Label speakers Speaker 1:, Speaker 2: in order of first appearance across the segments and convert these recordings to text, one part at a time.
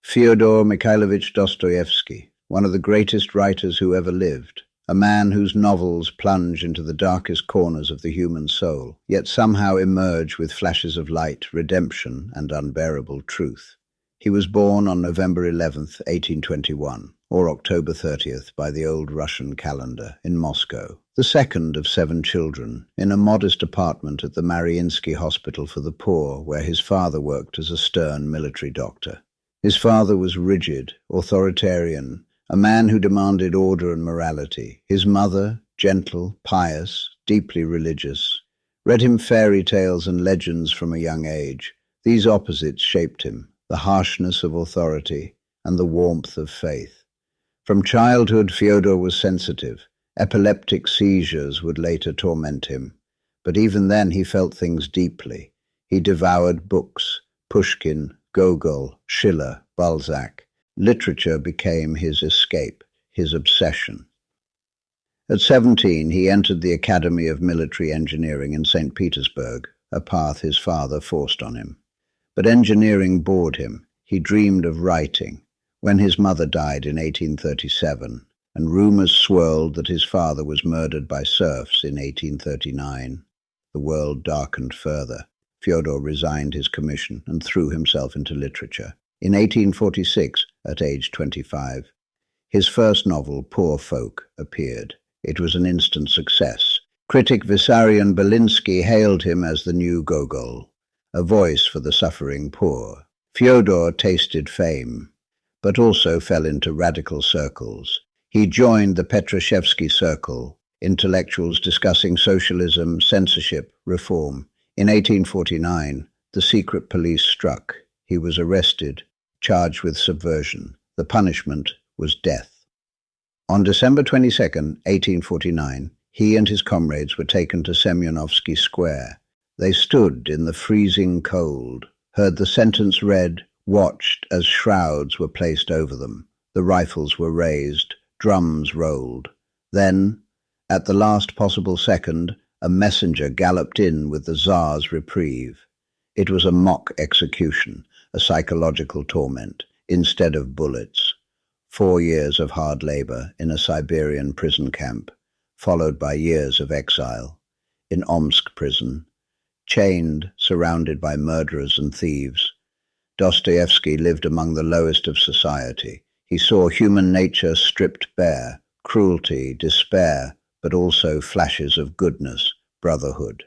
Speaker 1: Fyodor Mikhailovich Dostoevsky, one of the greatest writers who ever lived, a man whose novels plunge into the darkest corners of the human soul, yet somehow emerge with flashes of light, redemption, and unbearable truth. He was born on November 11th, 1821, or October 30th by the old Russian calendar, in Moscow, the second of 7 children, in a modest apartment at the Mariinsky Hospital for the Poor, where his father worked as a stern military doctor. His father was rigid, authoritarian, a man who demanded order and morality. His mother, gentle, pious, deeply religious, read him fairy tales and legends from a young age. These opposites shaped him, the harshness of authority and the warmth of faith. From childhood, Fyodor was sensitive. Epileptic seizures would later torment him. But even then he felt things deeply. He devoured books, Pushkin, Gogol, Schiller, Balzac. Literature became his escape, his obsession. At 17, he entered the Academy of Military Engineering in St. Petersburg, a path his father forced on him. But engineering bored him. He dreamed of writing. When his mother died in 1837, and rumors swirled that his father was murdered by serfs in 1839, the world darkened further. Fyodor resigned his commission and threw himself into literature. In 1846, at age 25, his first novel, Poor Folk, appeared. It was an instant success. Critic Vissarion Belinsky hailed him as the new Gogol, a voice for the suffering poor. Fyodor tasted fame, but also fell into radical circles. He joined the Petrashevsky Circle, intellectuals discussing socialism, censorship, reform. In 1849, the secret police struck. He was arrested, charged with subversion. The punishment was death. On December 22, 1849, he and his comrades were taken to Semyonovsky Square. They stood in the freezing cold, heard the sentence read, watched as shrouds were placed over them. The rifles were raised, drums rolled. Then, at the last possible second, a messenger galloped in with the Tsar's reprieve. It was a mock execution, a psychological torment, instead of bullets. 4 years of hard labor in a Siberian prison camp, followed by years of exile. In Omsk prison, chained, surrounded by murderers and thieves, Dostoevsky lived among the lowest of society. He saw human nature stripped bare, cruelty, despair, but also flashes of goodness, brotherhood.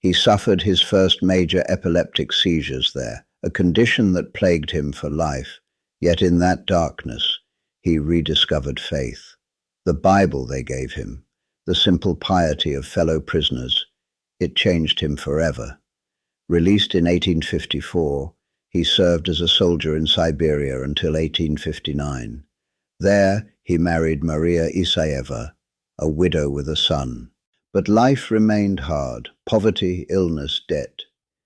Speaker 1: He suffered his first major epileptic seizures there, a condition that plagued him for life. Yet in that darkness, he rediscovered faith. The Bible they gave him, the simple piety of fellow prisoners, it changed him forever. Released in 1854, he served as a soldier in Siberia until 1859. There, he married Maria Isayeva, a widow with a son. But life remained hard: poverty, illness, debt.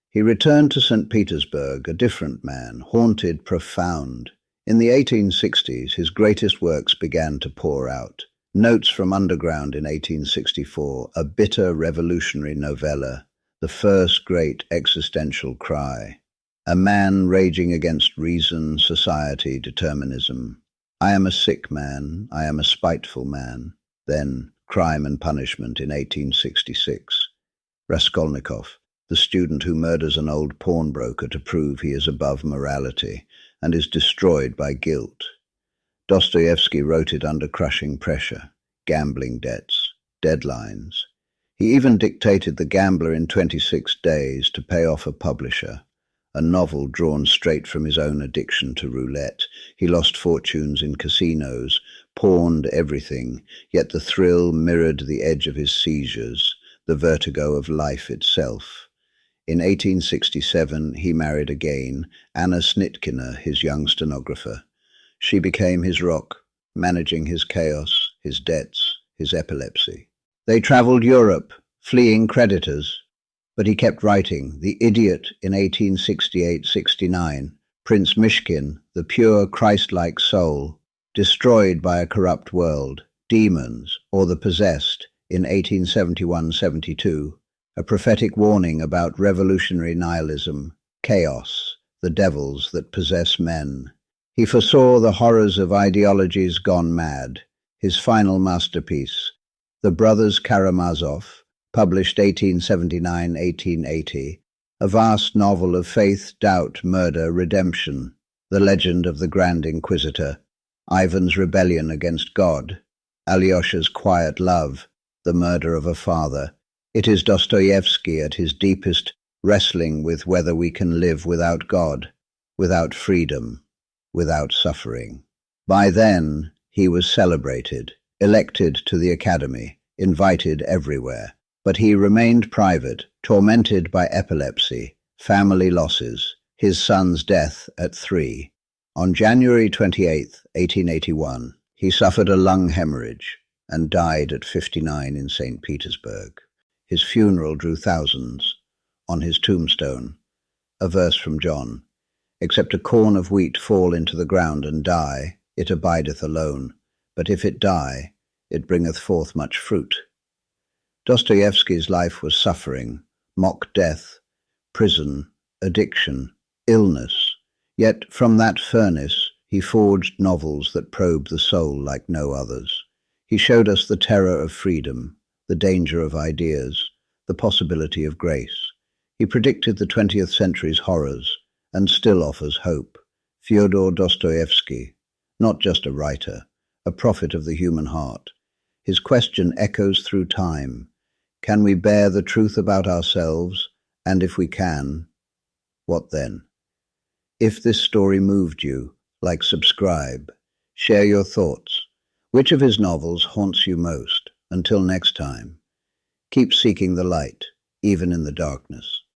Speaker 1: He returned to St. Petersburg, a different man, haunted, profound. In the 1860s, his greatest works began to pour out. Notes from Underground in 1864, a bitter revolutionary novella, the first great existential cry. A man raging against reason, society, determinism. I am a sick man, I am a spiteful man. Then, Crime and Punishment in 1866. Raskolnikov, the student who murders an old pawnbroker to prove he is above morality and is destroyed by guilt. Dostoevsky wrote it under crushing pressure, gambling debts, deadlines. He even dictated The Gambler in 26 days to pay off a publisher, a novel drawn straight from his own addiction to roulette. He lost fortunes in casinos, pawned everything, yet the thrill mirrored the edge of his seizures, the vertigo of life itself. In 1867, he married again, Anna Snitkina, his young stenographer. She became his rock, managing his chaos, his debts, his epilepsy. They traveled Europe, fleeing creditors, but he kept writing. The Idiot in 1868-69, Prince Mishkin, the pure Christ-like soul, destroyed by a corrupt world, Demons, or the Possessed, in 1871-72, a prophetic warning about revolutionary nihilism, chaos, the devils that possess men. He foresaw the horrors of ideologies gone mad. His final masterpiece, The Brothers Karamazov, published 1879-1880, a vast novel of faith, doubt, murder, redemption, the legend of the Grand Inquisitor, Ivan's rebellion against God, Alyosha's quiet love, the murder of a father. It is Dostoevsky at his deepest, wrestling with whether we can live without God, without freedom, without suffering. By then, he was celebrated, elected to the Academy, invited everywhere. But he remained private, tormented by epilepsy, family losses, his son's death at 3. On January 28, 1881, he suffered a lung hemorrhage and died at 59 in St. Petersburg. His funeral drew thousands. On his tombstone, a verse from John, "Except a corn of wheat fall into the ground and die, it abideth alone, but if it die, it bringeth forth much fruit." Dostoevsky's life was suffering, mock death, prison, addiction, illness. Yet from that furnace he forged novels that probe the soul like no others. He showed us the terror of freedom, the danger of ideas, the possibility of grace. He predicted the 20th century's horrors and still offers hope. Fyodor Dostoevsky, not just a writer, a prophet of the human heart. His question echoes through time. Can we bear the truth about ourselves? And if we can, what then? If this story moved you, like, subscribe, share your thoughts. Which of his novels haunts you most? Until next time, keep seeking the light, even in the darkness.